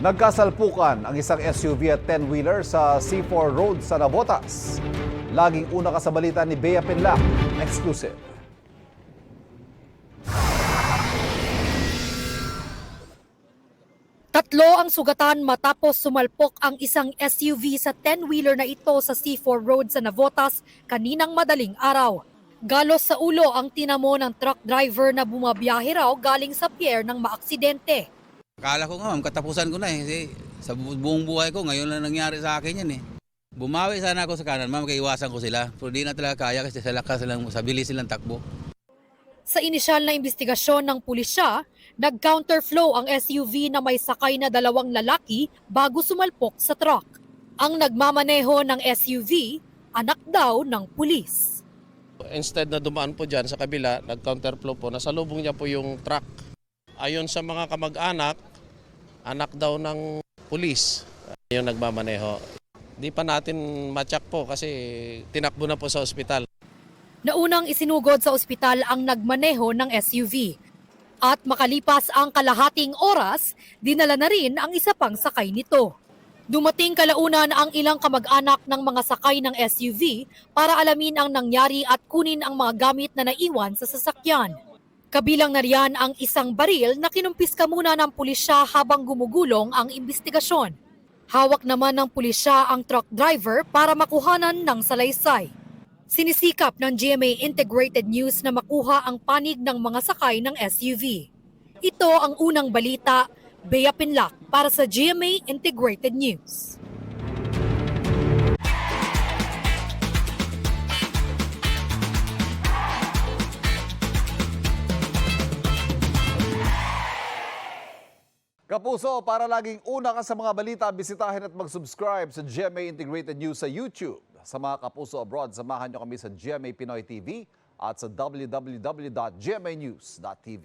Nagkasalpukan ang isang SUV at 10-wheeler sa C4 Road sa Navotas. Laging una ka sa balita ni Bea Pinlac. Exclusive. Tatlo ang sugatan matapos sumalpok ang isang SUV sa 10-wheeler na ito sa C4 Road sa Navotas kaninang madaling araw. Galos sa ulo ang tinamo ng truck driver na bumabiyahe raw galing sa pier ng maaksidente. Akala ko nga ma'am, katapusan ko na eh. Kasi sa buong buhay ko, ngayon lang nangyari sa akin yan eh. Bumawi sana ako sa kanan, ma'am, kaiwasan ko sila. Pero di na talaga kaya kasi sa lakas silang, sa bilis silang takbo. Sa inisyal na investigasyon ng pulisya, nag-counterflow ang SUV na may sakay na dalawang lalaki bago sumalpok sa truck. Ang nagmamaneho ng SUV, anak daw ng pulis. Instead na dumaan po dyan sa kabila, nag-counterflow po, nasalubong niya po yung truck. Ayon sa mga kamag-anak, anak daw ng pulis yung nagmamaneho. Di pa natin matyak po kasi tinakbo na po sa ospital. Naunang isinugod sa ospital ang nagmaneho ng SUV. At makalipas ang kalahating oras, dinala na rin ang isa pang sakay nito. Dumating kalaunan ang ilang kamag-anak ng mga sakay ng SUV para alamin ang nangyari at kunin ang mga gamit na naiwan sa sasakyan. Kabilang na riyan ang isang baril na kinumpiska muna ng pulisya habang gumugulong ang investigasyon. Hawak naman ng pulisya ang truck driver para makuhanan ng salaysay. Sinisikap ng GMA Integrated News na makuha ang panig ng mga sakay ng SUV. Ito ang unang balita, Bea Pinlac para sa GMA Integrated News. Kapuso, para laging una ka sa mga balita, bisitahin at mag-subscribe sa GMA Integrated News sa YouTube. Sa mga kapuso abroad, samahan nyo kami sa GMA Pinoy TV at sa www.gmanews.tv.